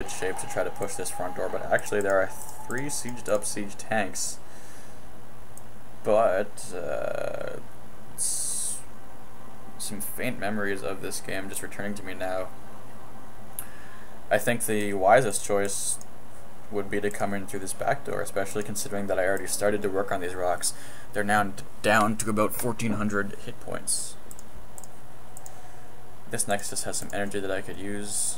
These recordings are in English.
good shape to try to push this front door, but actually there are 3 sieged up siege tanks. But some faint memories of this game just returning to me now. I think the wisest choice would be to come in through this back door, especially considering that I already started to work on these rocks. They're now down to about 1400 hit points. This Nexus has some energy that I could use.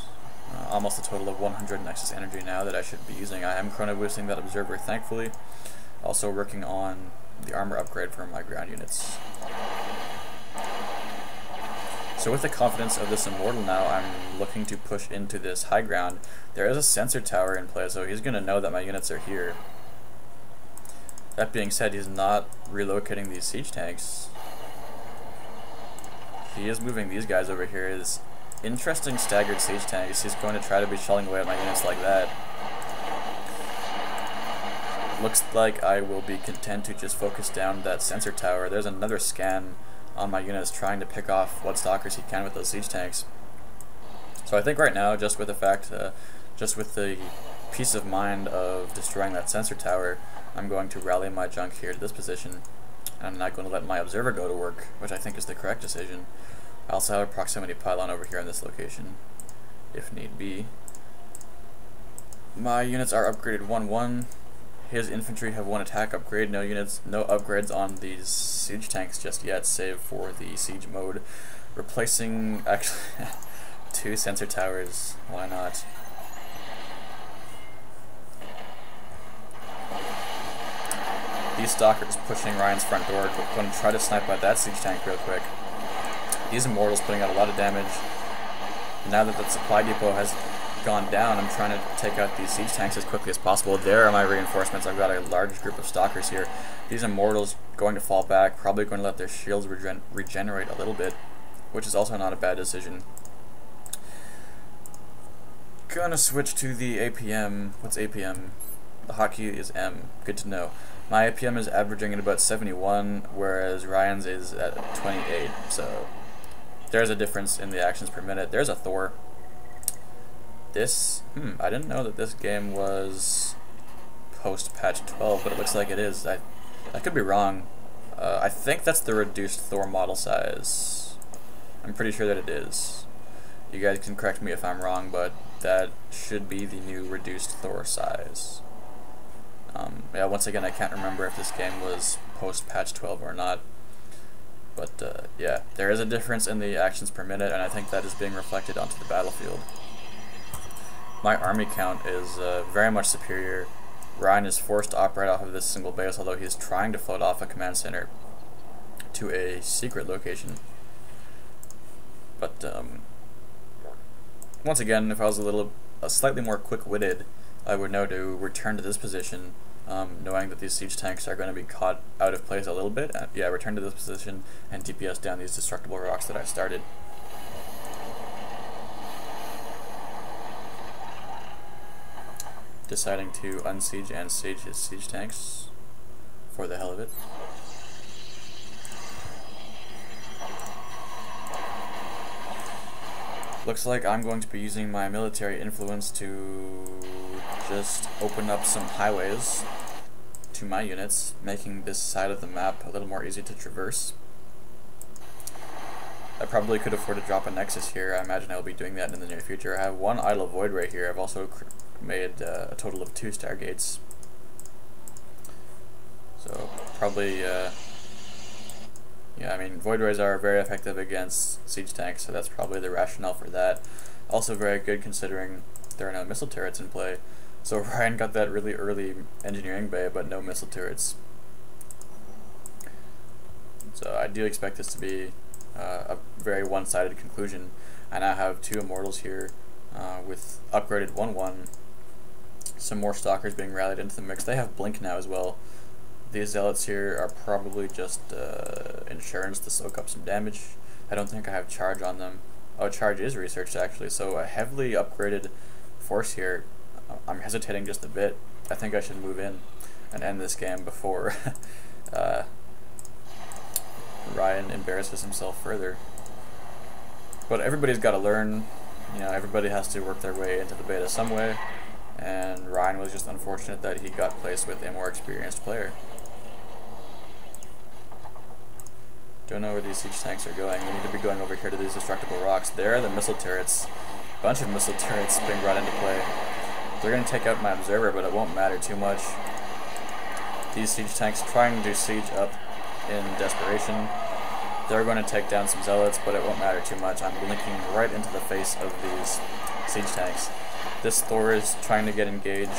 Almost a total of 100 Nexus energy now that I should be using. I am chrono boosting that observer, thankfully. Also working on the armor upgrade for my ground units. So with the confidence of this Immortal now, I'm looking to push into this high ground. There is a sensor tower in play, so he's going to know that my units are here. That being said, he's not relocating these siege tanks. He is moving these guys over here. His interesting staggered siege tanks. He's going to try to be shelling away at my units like that. Looks like I will be content to just focus down that sensor tower. There's another scan on my units trying to pick off what stalkers he can with those siege tanks. So I think right now, just with the peace of mind of destroying that sensor tower, I'm going to rally my junk here to this position. I'm not going to let my observer go to work, which I think is the correct decision. I also have a proximity pylon over here in this location, if need be. My units are upgraded 1-1. His infantry have 1 attack upgrade, no upgrades on these siege tanks just yet, save for the siege mode. Replacing, actually, 2 sensor towers, why not? These stalkers pushing Ryan's front door, going to try to snipe out that siege tank real quick. These Immortals putting out a lot of damage. Now that the supply depot has gone down, I'm trying to take out these siege tanks as quickly as possible. There are my reinforcements. I've got a large group of stalkers here. These Immortals going to fall back, probably going to let their shields regenerate a little bit, which is also not a bad decision. Gonna switch to the APM. What's APM? The hotkey is M. Good to know. My APM is averaging at about 71, whereas Ryan's is at 28, so there's a difference in the actions per minute. There's a Thor. This, I didn't know that this game was post-patch 12, but it looks like it is. I could be wrong. I think that's the reduced Thor model size. I'm pretty sure that it is. You guys can correct me if I'm wrong, but that should be the new reduced Thor size. Yeah, once again, I can't remember if this game was post-patch 12 or not. But yeah, there is a difference in the actions per minute, and I think that is being reflected onto the battlefield. My army count is very much superior. Ryan is forced to operate off of this single base, although he is trying to float off a command center to a secret location. But once again, if I was slightly more quick-witted, I would know to return to this position, knowing that these siege tanks are going to be caught out of place a little bit. Yeah, return to this position and DPS down these destructible rocks that I started. Deciding to unsiege and siege his siege tanks for the hell of it. Looks like I'm going to be using my military influence to just open up some highways to my units, making this side of the map a little more easy to traverse. I probably could afford to drop a Nexus here. I imagine I'll be doing that in the near future. I have 1 idle void right here. I've also made a total of 2 Stargates. So probably, yeah, I mean, Void Rays are very effective against siege tanks, so that's probably the rationale for that. Also very good considering there are no missile turrets in play. So Ryan got that really early engineering bay, but no missile turrets. So I do expect this to be a very one-sided conclusion. I now have 2 Immortals here with upgraded 1-1. Some more Stalkers being rallied into the mix. They have Blink now as well. These Zealots here are probably just insurance to soak up some damage. I don't think I have Charge on them. Oh, Charge is researched actually, so a heavily upgraded force here. I'm hesitating just a bit. I think I should move in and end this game before Ryan embarrasses himself further. But everybody's got to learn you know, everybody has to work their way into the beta some way, and Ryan was just unfortunate that he got placed with a more experienced player. Don't know where these siege tanks are going. We need to be going over here to these destructible rocks. There are the missile turrets. A bunch of missile turrets being brought into play. They're going to take out my observer, but it won't matter too much. These siege tanks trying to siege up in desperation. They're going to take down some zealots, but it won't matter too much. I'm blinking right into the face of these siege tanks. This Thor is trying to get engaged.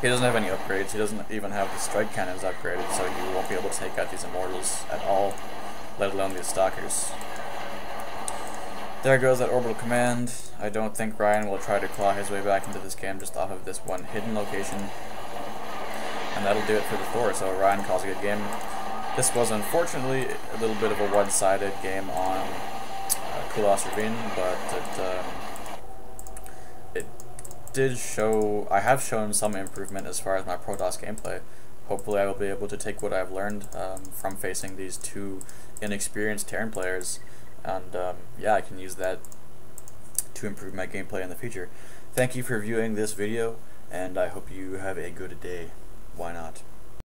He doesn't have any upgrades. He doesn't even have the strike cannons upgraded, so he won't be able to take out these immortals at all, let alone these stalkers. There goes that orbital command. I don't think Ryan will try to claw his way back into this game just off of this one hidden location. And that'll do it for the Thor, so Ryan calls a good game. This was unfortunately a little bit of a one-sided game on Kulas Ravine, but it did show, I have shown some improvement as far as my Protoss gameplay. Hopefully I will be able to take what I've learned from facing these two inexperienced Terran players, and yeah, I can use that to improve my gameplay in the future. Thank you for viewing this video, and I hope you have a good day. Why not?